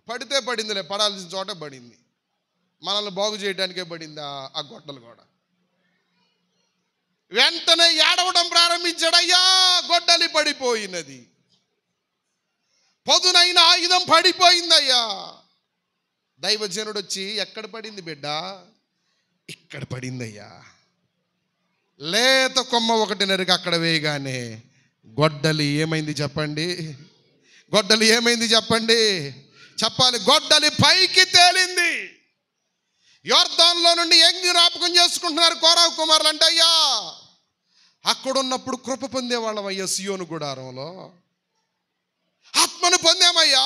పడితే పడిందిలే, పడాల్సిన చోట పడింది. మనల్ని బాగు చేయడానికే పడింది ఆ గొడ్డలు కూడా. వెంటనే ఏడవడం ప్రారంభించాడు, అయ్యా గొడ్డలి పడిపోయినది, పదునైన ఆయుధం పడిపోయిందయ్యా. దైవజనుడు వచ్చి, ఎక్కడ పడింది బిడ్డ? ఇక్కడ పడిందయ్యా. లేత కొమ్మ ఒకటి నరికి అక్కడ వేయగానే గొడ్డలి ఏమైంది చెప్పండి? గొడ్డలి ఏమైంది చెప్పండి? చెప్పాలి. గొడ్డలి పైకి తేలింది. యొర్దానులో నుండి ఏం జ్ఞాపకం చేసుకుంటున్నారు కోరహు కుమారులు అంటే, అయ్యా అక్కడున్నప్పుడు కృప పొందేవాళ్ళం అయ్యా, సియోను గుడారంలో ఆత్మను పొందామయ్యా,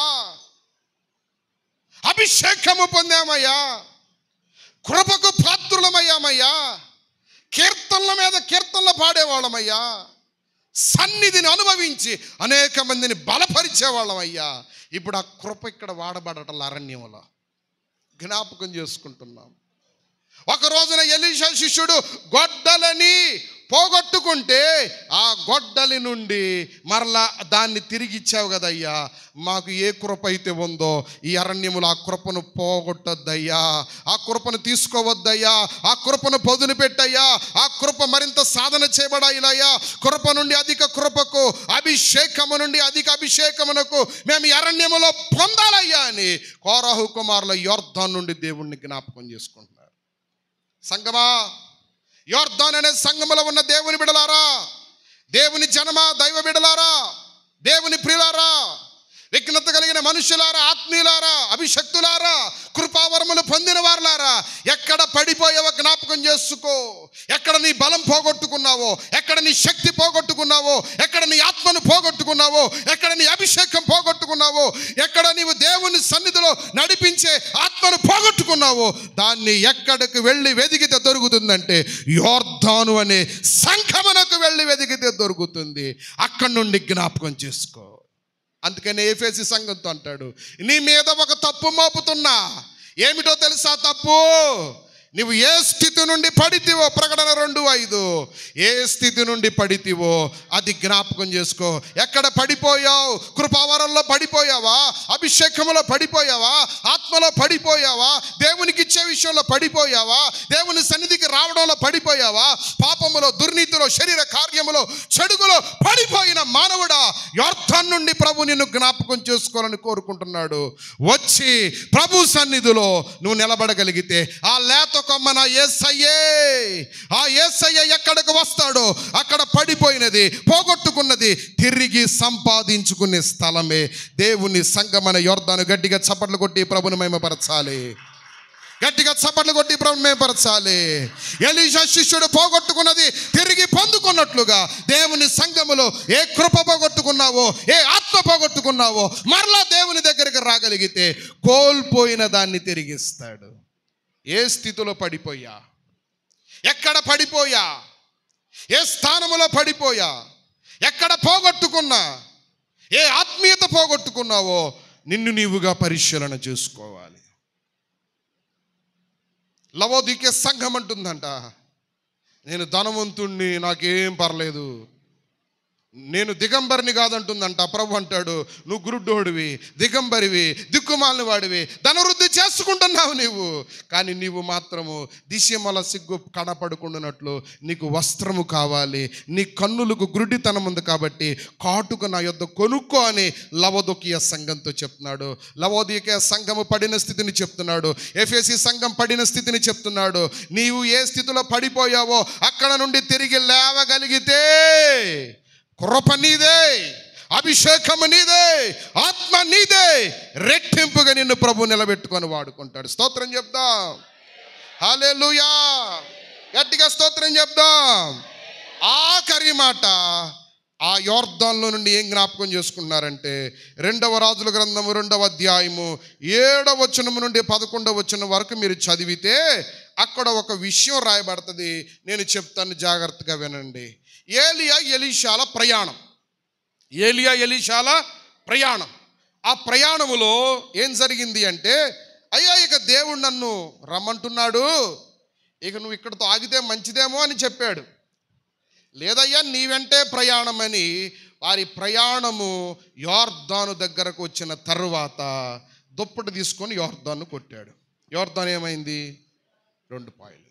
అభిషేకము పొందామయ్యా, కృపకు పాత్రులమయ్యామయ్యా, కీర్తనల మీద కీర్తనలు పాడేవాళ్ళమయ్యా, సన్నిధిని అనుభవించి అనేక మందిని బలపరిచేవాళ్ళం అయ్యా. ఇప్పుడు ఆ కృప ఇక్కడ వాడబడటం అరణ్యంలో జ్ఞాపకం చేసుకుంటున్నాం. ఒక రోజున ఎలీషా శిష్యుడు గొడ్డలని పోగొట్టుకుంటే ఆ గొడ్డలి నుండి మరలా దాన్ని తిరిగి ఇచ్చావు కదయ్యా, మాకు ఏ కృప అయితే ఉందో ఈ అరణ్యములో ఆ కృపను పోగొట్టొద్దయ్యా, ఆ కృపను తీసుకోవద్దయ్యా, ఆ కృపను పొదును పెట్టయ్యా, ఆ కృప మరింత సాధన చేయబడాయిలయ్యా, కృప నుండి అధిక కృపకు, అభిషేకము నుండి అధిక అభిషేకమునకు మేము ఈ అరణ్యములో పొందాలయ్యా అని కోరహు కుమారుల యొర్దాను నుండి దేవుణ్ణి జ్ఞాపకం చేసుకుంటున్నారు. సంగమా, యొర్దాను అనే సంగములో ఉన్న దేవుని బిడలారా, దేవుని జనమా, దైవ బిడలారా, దేవుని ప్రియులారా, విఘ్నత కలిగిన మనుషులారా, ఆత్మీయులారా, అభిషక్తులారా, కృపావరములు పొందిన వారులారా, ఎక్కడ పడిపోయావో జ్ఞాపకం చేసుకో. ఎక్కడ నీ బలం పోగొట్టుకున్నావో, ఎక్కడ నీ శక్తి పోగొట్టుకున్నావో, ఎక్కడ నీ ఆత్మను పోగొట్టుకున్నావో, ఎక్కడ నీ అభిషేకం పోగొట్టుకున్నావో, ఎక్కడ నీవు దేవుని సన్నిధిలో నడిపించే ఆత్మను పోగొట్టుకున్నావో, దాన్ని ఎక్కడికి వెళ్ళి వెదిగితే దొరుకుతుందంటే యొర్దాను అనే సంఘమునకు వెళ్ళి వెదిగితే దొరుకుతుంది. అక్కడి నుండి జ్ఞాపకం చేసుకో. అందుకని ఎఫెసీ సంఘంతో అంటాడు, నీ మీద ఒక తప్పు మోపుతున్నా. ఏమిటో తెలుసా తప్పు? నువ్వు ఏ స్థితి నుండి పడితివో, ప్రకటన 2:5, ఏ స్థితి నుండి పడితివో అది జ్ఞాపకం చేసుకో. ఎక్కడ పడిపోయావు? కృపావరంలో పడిపోయావా? అభిషేకంలో పడిపోయావా? ఆత్మలో పడిపోయావా? దేవునికి ఇచ్చే విషయంలో పడిపోయావా? దేవుని సన్నిధికి రావడంలో పడిపోయావా? పాపములో, దుర్నీతిలో, శరీర కార్యములో, చెడుగులో పడిపోయిన మానవుడా, యొర్దాను నుండి ప్రభు నిన్ను జ్ఞాపకం చేసుకోవాలని కోరుకుంటున్నాడు. వచ్చి ప్రభు సన్నిధిలో నువ్వు నిలబడగలిగితే ఆ లేత కొమ్మన యేసయ్యే, ఆ యేసయ్య ఎక్కడికి వస్తాడో అక్కడ పడిపోయినది, పోగొట్టుకున్నది తిరిగి సంపాదించుకునే స్థలమే దేవుని సంఘమన యొర్దాను. గట్టిగా చప్పట్లు కొట్టి ప్రభుని మహిమపరచాలి. గట్టిగా చప్పట్లు కొట్టి ప్రభుని మహిమపరచాలి. ఎలీషా శిష్యుడు పోగొట్టుకున్నది తిరిగి పొందుకున్నట్లుగా దేవుని సంఘములో ఏ కృప పోగొట్టుకున్నావో, ఏ ఆత్మ పోగొట్టుకున్నావో, మరలా దేవుని దగ్గరికి రాగలిగితే కోల్పోయిన దాన్ని తిరిగిస్తాడు. ఏ స్థితిలో పడిపోయా, ఎక్కడ పడిపోయా, ఏ స్థానములో పడిపోయా, ఎక్కడ పోగొట్టుకున్నా, ఏ ఆత్మీయత పోగొట్టుకున్నావో నిన్ను నీవుగా పరిశీలన చేసుకోవాలి. లవోదికే సంఘం అంటుందంట, నేను ధనవంతుణ్ణి, నాకేం పర్లేదు, నేను దిగంబరిని కాదంటుందంట. ప్రభు అంటాడు, నువ్వు గురుడ్డోడివి, దిగంబరివి, దిక్కుమాలిన వాడివి, ధనవృద్ధి చేసుకుంటున్నావు నీవు, కానీ నీవు మాత్రము దిశమల సిగ్గు కనపడుకుంటున్నట్లు నీకు వస్త్రము కావాలి, నీ కన్నులకు గురుడితనం ఉంది కాబట్టి కాటుక నా యొద్ద కొనుక్కో అని లవోదికీయ సంఘంతో చెప్తున్నాడు. లవోదికీయ సంఘము పడిన స్థితిని చెప్తున్నాడు. ఎఫెసీ సంఘం పడిన స్థితిని చెప్తున్నాడు. నీవు ఏ స్థితిలో పడిపోయావో అక్కడ నుండి తిరిగి లేవగలిగితే కృప నీదే, అభిషేకము నీదే, ఆత్మ నీదే, రెట్టింపుగా నిన్ను ప్రభు నిలబెట్టుకొని వాడుకుంటాడు. స్తోత్రం చెప్దాం. హల్లెలూయా. గట్టిగా స్తోత్రం చెప్దాం. ఆఖరి మాట ఆ యొర్దానులో నుండి ఏం జ్ఞాపకం చేసుకున్నారంటే 2వ రాజుల గ్రంథము 2వ అధ్యాయము 7వ వచనం నుండి 11వ వచనం వరకు మీరు చదివితే అక్కడ ఒక విషయం రాయబడుతుంది. నేను చెప్తాను, జాగ్రత్తగా వినండి. ఏలియా ఎలీషాల ప్రయాణం. ఏలియా ఎలీషాల ప్రయాణం. ఆ ప్రయాణములో ఏం జరిగింది అంటే, అయ్యా ఇక దేవుడు నన్ను రమ్మంటున్నాడు, ఇక నువ్వు ఇక్కడతో ఆగితే మంచిదేమో అని చెప్పాడు. లేదయ్యా నీ వెంటే ప్రయాణం అని వారి ప్రయాణము యొర్దాను దగ్గరకు వచ్చిన తరువాత దుప్పటి తీసుకొని యోర్దాను కొట్టాడు. యోర్దాను ఏమైంది? 2 పాయలు.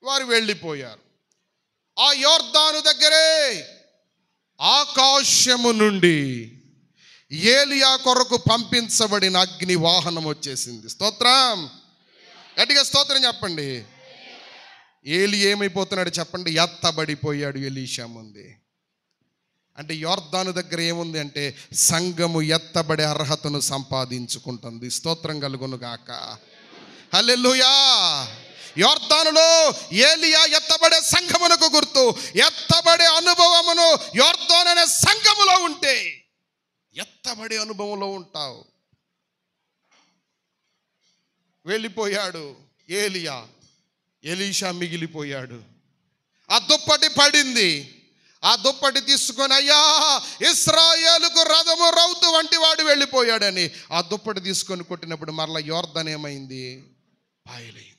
వారు వెళ్ళిపోయారు. ఆ యోర్దాను దగ్గరే ఆకాశము నుండి ఏలియా కొరకు పంపించబడిన అగ్ని వాహనం వచ్చేసింది. స్తోత్రం, గట్టిగా స్తోత్రం చెప్పండి. ఏలి ఏమైపోతున్నాడు చెప్పండి? ఎత్తబడిపోయాడు ఎలీషా ముందే. అంటే యోర్దాను దగ్గర ఏముంది అంటే సంఘము ఎత్తబడే అర్హతను సంపాదించుకుంటుంది. స్తోత్రం కలుగును గాక. హల్లెలూయా. యోర్దానులో ఏలియా ఎత్తబడే సంఘమునకు గుర్తు. ఎత్తబడే అనుభవమును యోర్దాను అనే సంఘములో ఉంటే ఎత్తబడే అనుభవంలో ఉంటావు. వెళ్ళిపోయాడు ఏలియా, ఎలీషా మిగిలిపోయాడు. ఆ దుప్పటి పడింది. ఆ దుప్పటి తీసుకొని అయ్యా ఇశ్రాయేలుకు రథము రౌతు వంటి వాడు వెళ్ళిపోయాడని ఆ దుప్పటి తీసుకొని కొట్టినప్పుడు మరలా యోర్దాను ఏమైంది? పాయలైంది.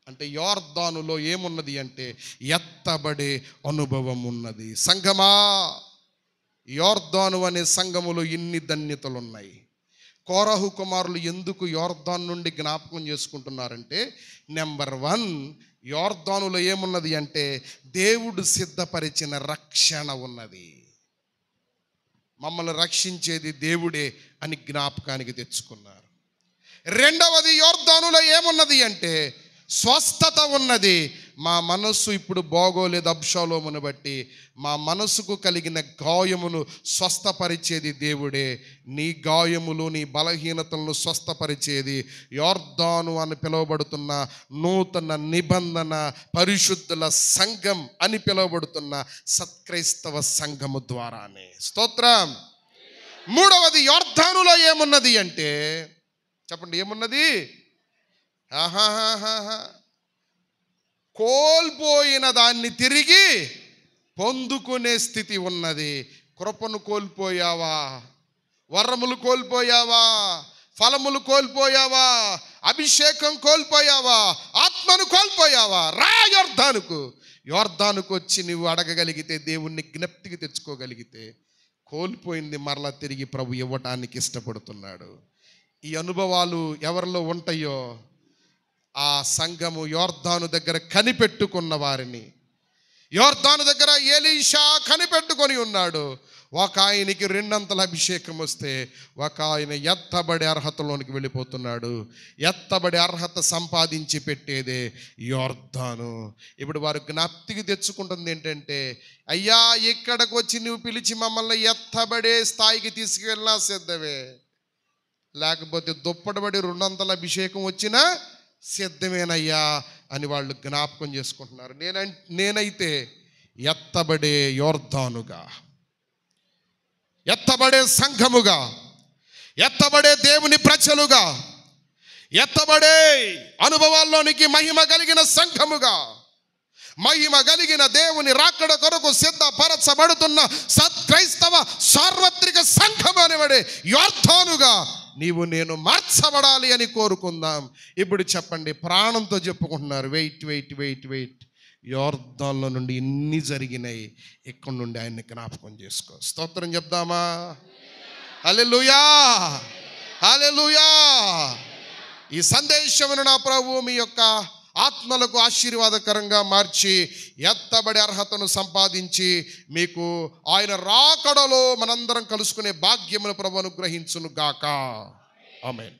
అంటే యోర్దానులో ఏమున్నది అంటే ఎత్తబడే అనుభవం ఉన్నది. సంఘమా, యోర్దాను అనే సంఘములో ఇన్ని ధన్యతలు ఉన్నాయి. కోరహు కుమారులు ఎందుకు యోర్దాను నుండి జ్ఞాపకం చేసుకుంటున్నారంటే, నెంబర్ 1, యోర్దానులో ఏమున్నది అంటే దేవుడు సిద్ధపరిచిన రక్షణ ఉన్నది. మమ్మల్ని రక్షించేది దేవుడే అని జ్ఞాపకానికి తెచ్చుకున్నారు. రెండవది, యోర్దానులో ఏమున్నది అంటే స్వస్థత ఉన్నది. మా మనస్సు ఇప్పుడు బాగోలేదు అబ్షాలోమును బట్టి, మా మనసుకు కలిగిన గాయమును స్వస్థపరిచేది దేవుడే. నీ గాయములు, నీ బలహీనతలను స్వస్థపరిచేది యోర్దాను అని పిలువబడుతున్న నూతన నిబంధన పరిశుద్ధుల సంఘం అని పిలువబడుతున్న సత్క్రైస్తవ సంఘము ద్వారానే. స్తోత్రం. మూడవది, యోర్దానులో ఏమున్నది అంటే చెప్పండి, ఏమున్నది? కోల్పోయిన దాన్ని తిరిగి పొందుకునే స్థితి ఉన్నది. కృపను కోల్పోయావా? వరములు కోల్పోయావా? ఫలములు కోల్పోయావా? అభిషేకం కోల్పోయావా? ఆత్మను కోల్పోయావా? రా యోర్దానుకు. యోర్దానుకు వచ్చి నువ్వు అడగగలిగితే, దేవుణ్ణి జ్ఞప్తికి తెచ్చుకోగలిగితే, కోల్పోయింది మరలా తిరిగి ప్రభు ఇవ్వటానికి ఇష్టపడుతున్నాడు. ఈ అనుభవాలు ఎవరిలో ఉంటాయో ఆ సంఘము యోర్దాను దగ్గర కనిపెట్టుకున్న వారిని, యోర్దాను దగ్గర ఎలీషా కనిపెట్టుకొని ఉన్నాడు. ఒక ఆయనకి 2 అభిషేకం వస్తే ఒక ఆయన ఎత్తబడే అర్హతలోనికి వెళ్ళిపోతున్నాడు. ఎత్తబడే అర్హత సంపాదించి పెట్టేదే యోర్దాను. ఇప్పుడు వారు జ్ఞప్తికి తెచ్చుకుంటుంది ఏంటంటే, అయ్యా ఇక్కడికి వచ్చి నువ్వు పిలిచి మమ్మల్ని ఎత్తబడే స్థాయికి తీసుకువెళ్ళినా సిద్ధమే, లేకపోతే దుప్పటబడి 200 అభిషేకం వచ్చినా సిద్ధమేనయ్యా అని వాళ్ళు జ్ఞాపకం చేసుకుంటున్నారు. నేనైతే ఎత్తబడే యోర్దానుగా, ఎత్తబడే సంఘముగా, ఎత్తబడే దేవుని ప్రజలుగా, ఎత్తబడే అనుభవాల్లోనికి మహిమ కలిగిన సంఘముగా, మహిమ కలిగిన దేవుని రాకడ కొరకు సిద్ధపరచబడుతున్న సత్క్రైస్తవ సార్వత్రిక సంఘం అనబడే యోర్దానుగా నీవు నేను మార్చబడాలి అని కోరుకుందాం. ఇప్పుడు చెప్పండి, ప్రాణంతో చెప్పుకుంటున్నారు, వెయిట్, యోర్దాన్లో నుండి ఇన్ని జరిగినాయి, ఇక్కడ నుండి ఆయన్ని జ్ఞాపకం చేసుకో. స్తోత్రం చెప్దామా? హల్లెలూయా, హల్లెలూయా. ఈ సందేశమును నా ప్రభువు మీ యొక్క ఆత్మలకు ఆశీర్వాదకరంగా మార్చి ఎత్తబడే అర్హతను సంపాదించి మీకు ఆయన రాకడలో మనందరం కలుసుకునే భాగ్యమును ప్రభు అనుగ్రహించును గాక. ఆమేన్.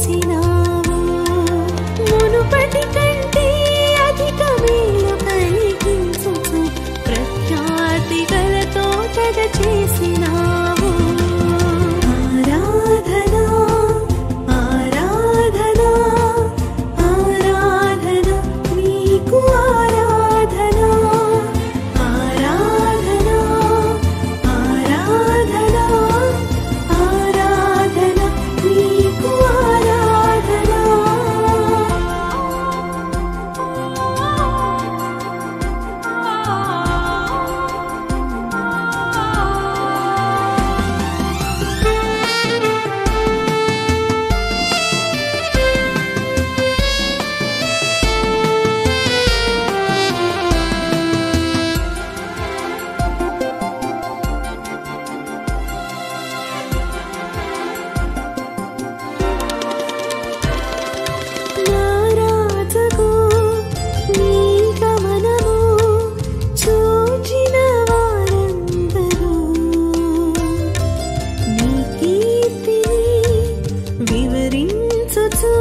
చేసినావు. మునుపటి కంటే అధిక మేలు కలిగించుచు ప్రఖ్యాతిగలతో తెగ చేసినావు. ఆరాధనా ఆరాధనా ఆరాధన నీకు ఆరాధనా ఆరాధనా ఆరాధనా ఆరాధన నీకు ఆరాధనా. నారాజగు నీ గమనము చూచిన వారందరూ నీ కీర్తిని వివరించుచు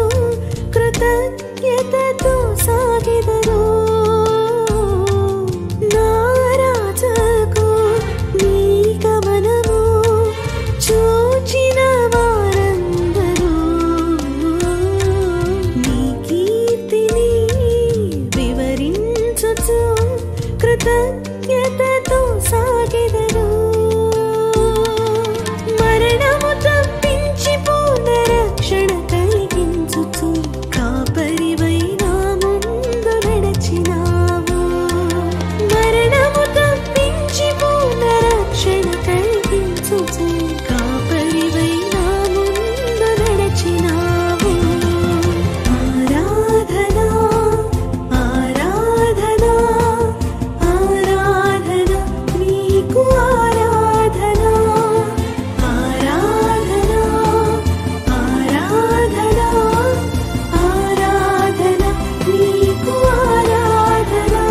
కృతజ్ఞతతో సాగిదరు. నారాజగు నీ గమనము చూచిన వారందరూ నీ కీర్తిని వివరించుచు కృతజ్ఞతతో సాగిదరు. మరణము తప్పించి పూర్ణ రక్షణ కలిగించుచు కాపరివై నా ముందు నడచినావు. మరణము తప్పించి పూర్ణ రక్షణ కలిగించుచు కాపరివై నా ముందు నడచినావు. ఆరాధనా ఆరాధనా ఆరాధన నీకు ఆరాధనా ఆరాధనా ఆరాధనా ఆరాధన నీకు ఆరాధనా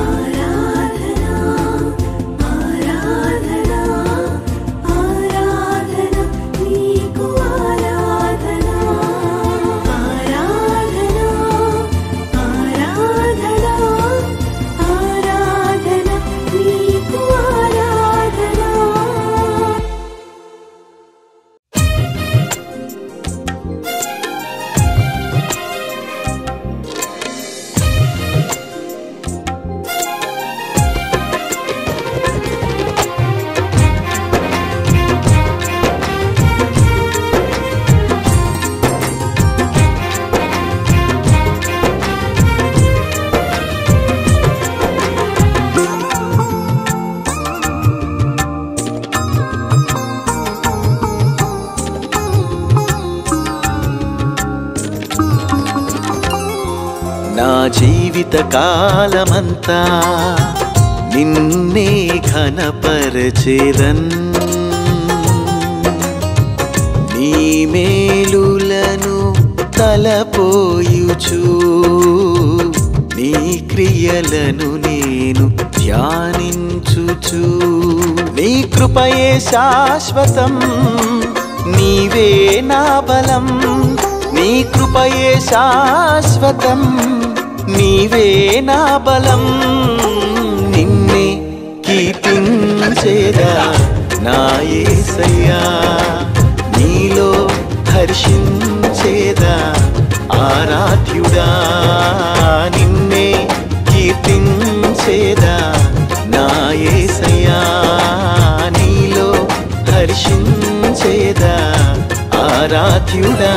ఆరాధనా ఆరాధనా ఆరాధన నీకు ఆరాధనా ఆరాధనా ఆరాధనా ఆరాధన నీకు ఆరాధనా. నా జీవిత కాలమంతా నిన్నే ఘనపరచెదన్. నీ మేలులను తలపోయుచు నీ క్రియలను నేను ధ్యానించుచు. నీ కృపయే శాశ్వతం, నీవే నా బలం. నీ కృపయే శాశ్వతం, నీవే నా బలం. నిన్నే కీర్తించేదా నా యేసయ్యా, నీలో హర్షించేదా ఆరాధ్యుడా. నిన్నే కీర్తించేదా నా యేసయ్యా, నీలో హర్షించేదా ఆరాధ్యుడా.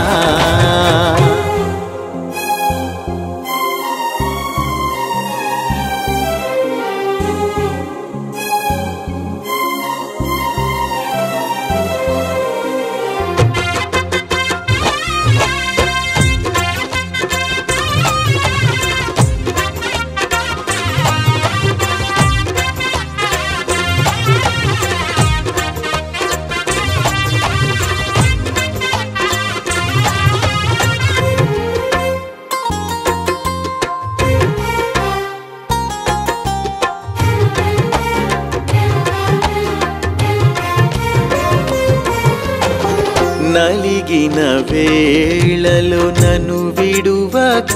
నలిగిన వేళలో నన్ను విడువక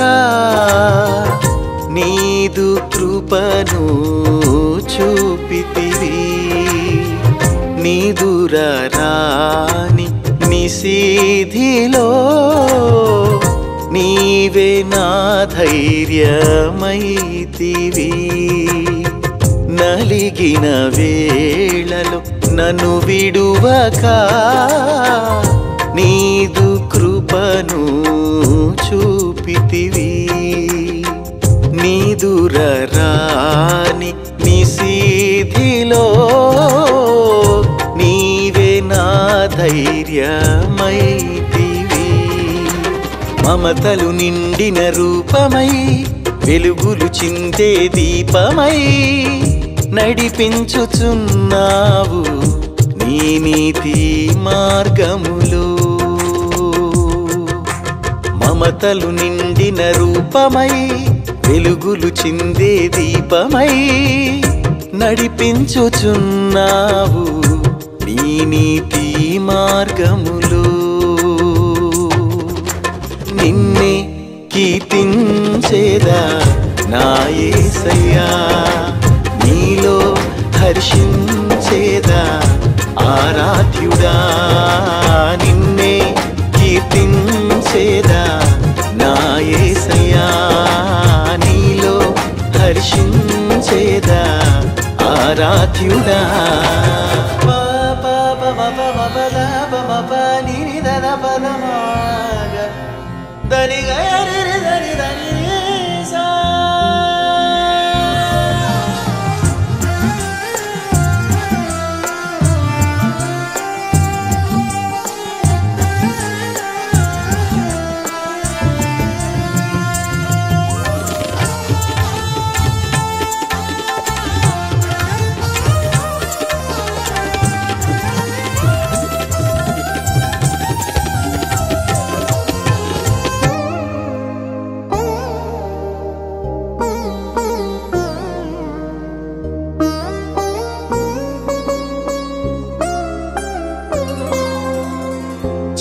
నీదు కృపను చూపితివి. నీదురాని నిశీధిలో నీవే నా ధైర్యమైతివి. నలిగిన వేళలో నన్ను విడువక నీదు కృపను చూపితివి. నీదురాని నిశీధిలో నీవే నా ధైర్యమైతివి. మమతలు నిండిన రూపమై వెలుగులు చిందే దీపమై నడిపించుచున్నావు నీ నీతి మార్గములో. మమతలు నిండిన రూపమై వెలుగులు చిందే దీపమై నడిపించుచున్నావు నీ నీతి మార్గములో. నిన్నే కీర్తించేదా నా యేసయ్యా, నీలో హర్షించేదా ఆరాధ్యుడా. నిన్నే కీర్తించేదా నా యేసయ్యా, నీలో హర్షించేదా ఆరాధ్యుడా.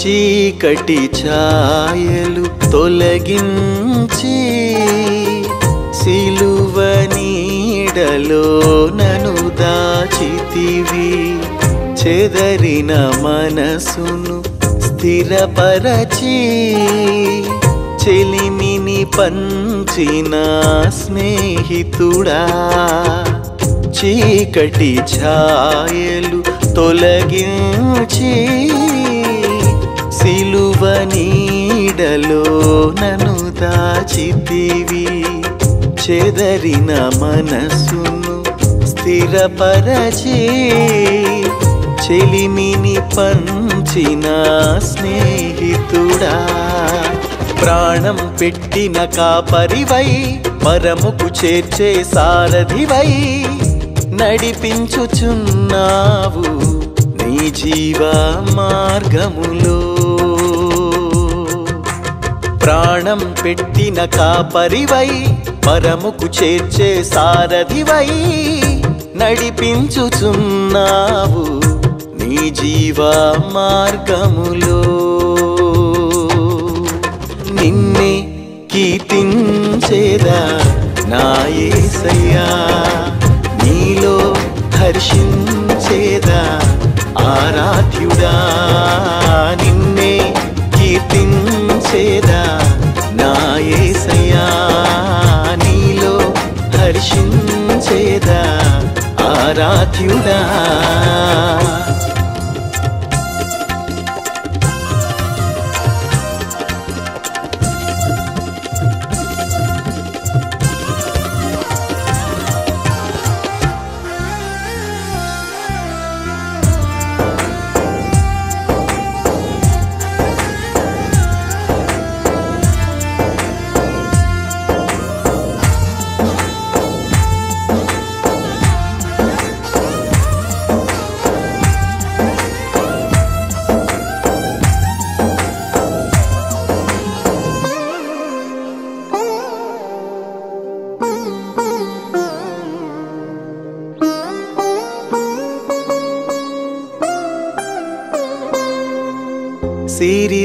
చీకటి ఛాయలు తొలగించి సిలువ నీడలో నన్ను దాచితివి. చెదరిన మనసును స్థిరపరచి చెలిమిని పంచిన స్నేహితుడా. చీకటి ఛాయలు తొలగించి సిలువ నీడలో నన్ను దాచితివి. చెదరిన మనసును స్థిరపరచి చెలిమిని పంచిన స్నేహితుడా. ప్రాణం పెట్టిన కాపరివై పరముకు చేర్చే సారథివై నడిపించుచున్నావు నీ జీవ మార్గములో. ప్రాణం పెట్టిన కాపరివై పరముకు చేర్చే సారథివై నడిపించుచున్నావు నీ జీవ మార్గములో. నిన్నే కీర్తించేదా నా యేసయ్యా, నీలో హర్షించేదా ఆరాధ్యుడా. నిన్నే కీర్తించేదా నా యేసయ్యా, నీలో హర్షించేదా ఆరాధ్యుడా.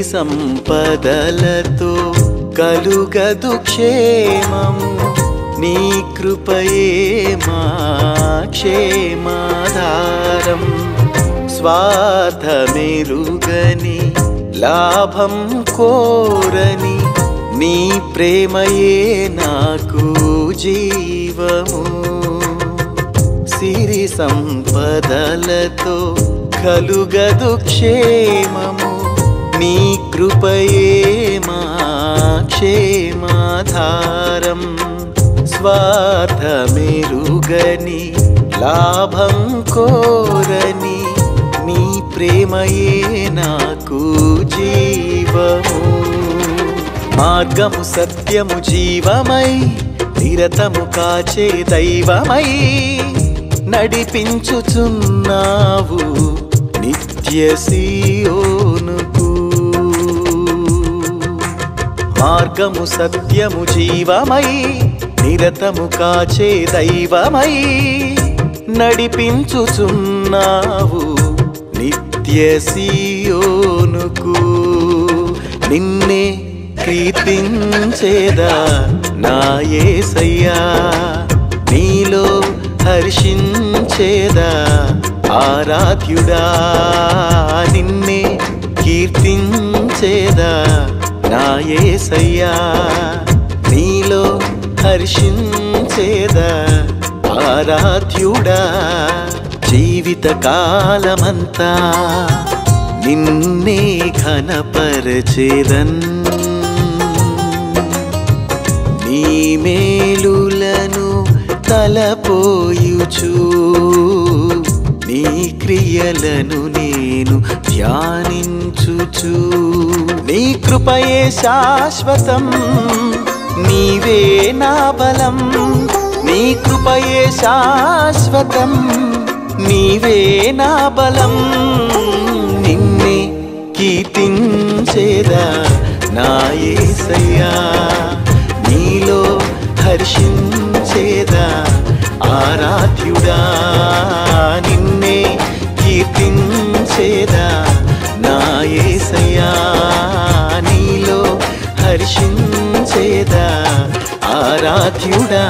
సంపదలతో కలుగదు క్షేమము నీ కృపయే మా క్షేమాధారం స్వార్థమెరుగని లాభం కోరని నీ ప్రేమయే నాకు జీవము సిరి సంపదలతో కలుగదు క్షేమము నీ కృపయే మా క్షేమాధారం స్వార్థమెరుగని లాభం కోరని నీ ప్రేమయే నాకు జీవము మార్గము సత్యము జీవమై నిరతము కాచే దైవమై నడిపించుచున్నావు నిత్య సియోనుకు మార్గము సత్యము జీవమై నిరతము కాచే దైవమై నడిపించుచున్నావు నిత్య సియోనుకు నిన్నే కీర్తించేదా నా యేసయ్యా నీలో హర్షించేదా ఆరాధ్యుడా నిన్నే కీర్తించేదా నా యేసయ్యా నీలో హర్షించేదా ఆరాధ్యుడా జీవిత కాలమంతా నిన్నే ఘనపరచెదన్ నీ మేలులను తలపోయుచు నీ క్రియలను నేను ధ్యానించుచు నీ కృపయే శాశ్వతం నీవే నా బలం నీ కృపయే శాశ్వతం నీవే నా బలం నిన్నే కీర్తించేదా నా యేసయ్యా నీలో హర్షించేదా ఆరాధ్యుడా నిన్నే కీర్తించేదా నా యేసయ్యా నీలో హర్షించేదా ఆరాధ్యుడా